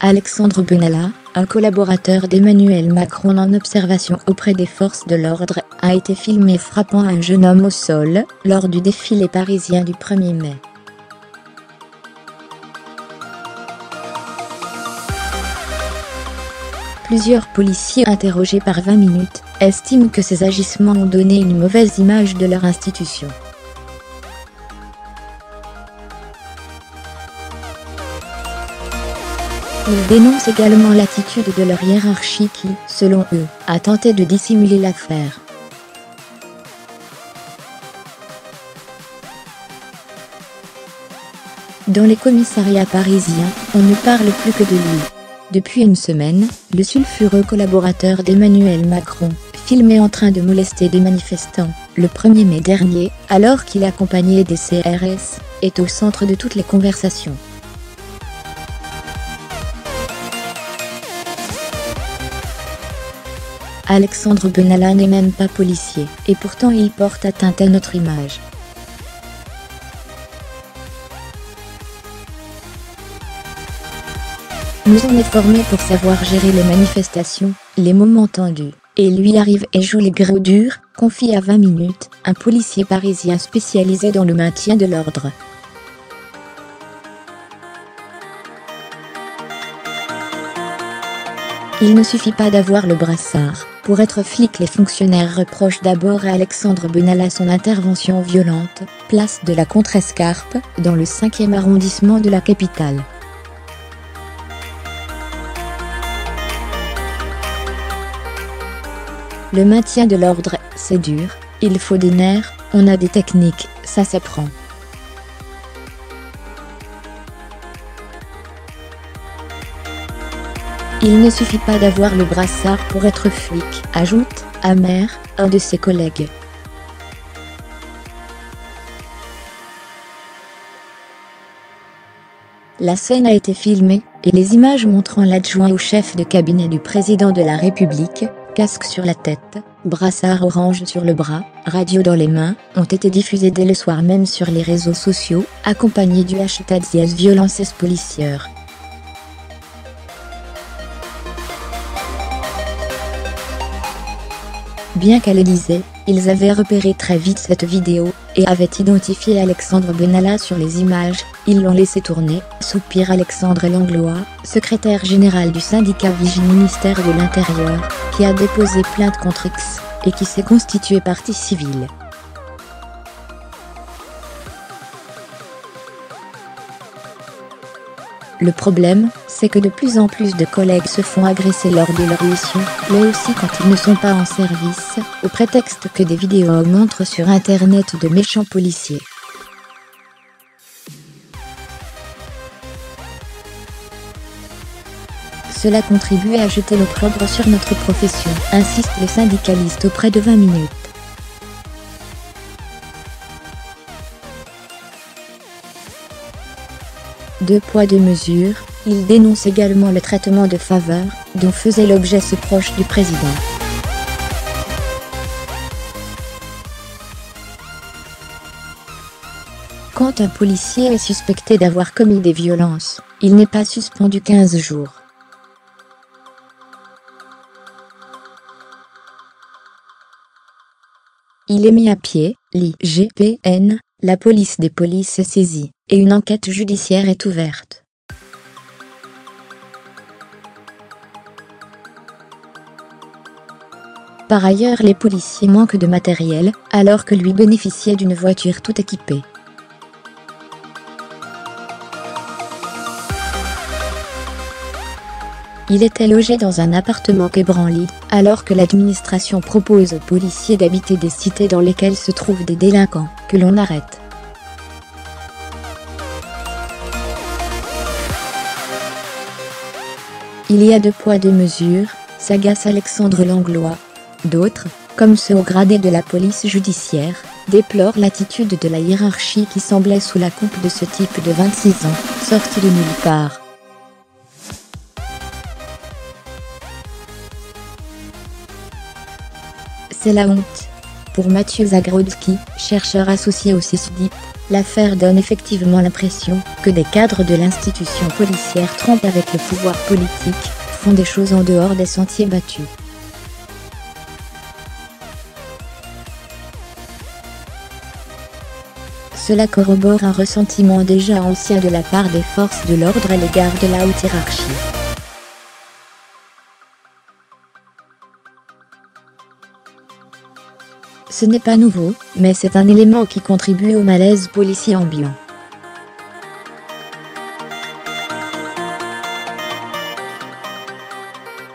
Alexandre Benalla, un collaborateur d'Emmanuel Macron en observation auprès des forces de l'ordre, a été filmé frappant un jeune homme au sol, lors du défilé parisien du 1er mai. Plusieurs policiers interrogés par 20 minutes estiment que ces agissements ont donné une mauvaise image de leur institution. Ils dénoncent également l'attitude de leur hiérarchie qui, selon eux, a tenté de dissimuler l'affaire. Dans les commissariats parisiens, on ne parle plus que de lui. Depuis une semaine, le sulfureux collaborateur d'Emmanuel Macron, filmé en train de molester des manifestants, le 1er mai dernier, alors qu'il accompagnait des CRS, est au centre de toutes les conversations. Alexandre Benalla n'est même pas policier, et pourtant il porte atteinte à notre image. Nous on est formés pour savoir gérer les manifestations, les moments tendus, et lui arrive et joue les gros durs, confie à 20 minutes, un policier parisien spécialisé dans le maintien de l'ordre. Il ne suffit pas d'avoir le brassard. Pour être flic, les fonctionnaires reprochent d'abord à Alexandre Benalla son intervention violente, place de la Contrescarpe, dans le 5e arrondissement de la capitale. Le maintien de l'ordre, c'est dur, il faut des nerfs, on a des techniques, ça s'apprend. Il ne suffit pas d'avoir le brassard pour être flic, ajoute, amer, un de ses collègues. La scène a été filmée, et les images montrant l'adjoint au chef de cabinet du président de la République, casque sur la tête, brassard orange sur le bras, radio dans les mains, ont été diffusées dès le soir même sur les réseaux sociaux, accompagnés du hashtag #violences policières. Bien qu'à l'Élysée, ils avaient repéré très vite cette vidéo, et avaient identifié Alexandre Benalla sur les images, ils l'ont laissé tourner, soupire Alexandre Langlois, secrétaire général du syndicat Vigie ministère de l'Intérieur, qui a déposé plainte contre X, et qui s'est constitué partie civile. Le problème, c'est que de plus en plus de collègues se font agresser lors de leur mission, mais aussi quand ils ne sont pas en service, au prétexte que des vidéos montrent sur internet de méchants policiers. Cela contribue à jeter l'opprobre sur notre profession, insiste le syndicaliste auprès de 20 minutes. Deux poids deux mesures, il dénonce également le traitement de faveur, dont faisait l'objet ce proche du président. Quand un policier est suspecté d'avoir commis des violences, il n'est pas suspendu 15 jours. Il est mis à pied, l'IGPN, la police des polices est saisie, et une enquête judiciaire est ouverte. Par ailleurs, les policiers manquent de matériel, alors que lui bénéficiait d'une voiture tout équipée. Il était logé dans un appartement ébranlé, alors que l'administration propose aux policiers d'habiter des cités dans lesquelles se trouvent des délinquants, que l'on arrête. Il y a deux poids deux mesures, s'agace Alexandre Langlois. D'autres, comme ceux au gradé de la police judiciaire, déplorent l'attitude de la hiérarchie qui semblait sous la coupe de ce type de 26 ans, sorti de nulle part. C'est la honte. Pour Mathieu Zagrodski, chercheur associé au CESDIP, l'affaire donne effectivement l'impression que des cadres de l'institution policière trempent avec le pouvoir politique, font des choses en dehors des sentiers battus. Cela corrobore un ressentiment déjà ancien de la part des forces de l'ordre à l'égard de la haute hiérarchie. Ce n'est pas nouveau, mais c'est un élément qui contribue au malaise policier ambiant.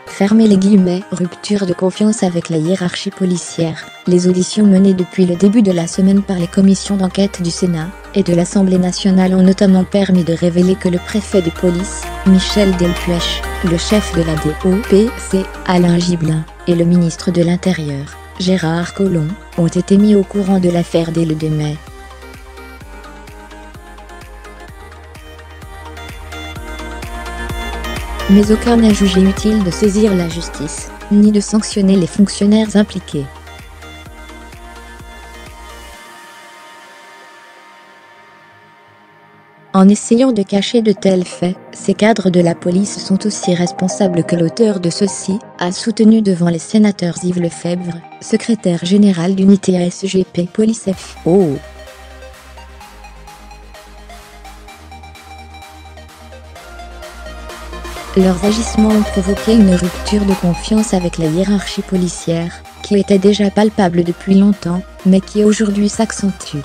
Fermez les guillemets, rupture de confiance avec la hiérarchie policière. Les auditions menées depuis le début de la semaine par les commissions d'enquête du Sénat et de l'Assemblée nationale ont notamment permis de révéler que le préfet de police, Michel Delpech, le chef de la DOPC, Alain Gibelin, et le ministre de l'Intérieur, Gérard Collomb, ont été mis au courant de l'affaire dès le 2 mai. Mais aucun n'a jugé utile de saisir la justice, ni de sanctionner les fonctionnaires impliqués. En essayant de cacher de tels faits, ces cadres de la police sont aussi responsables que l'auteur de ceux-ci, a soutenu devant les sénateurs Yves Lefebvre, secrétaire général d'unité ASGP Police FO. Leurs agissements ont provoqué une rupture de confiance avec la hiérarchie policière, qui était déjà palpable depuis longtemps, mais qui aujourd'hui s'accentue.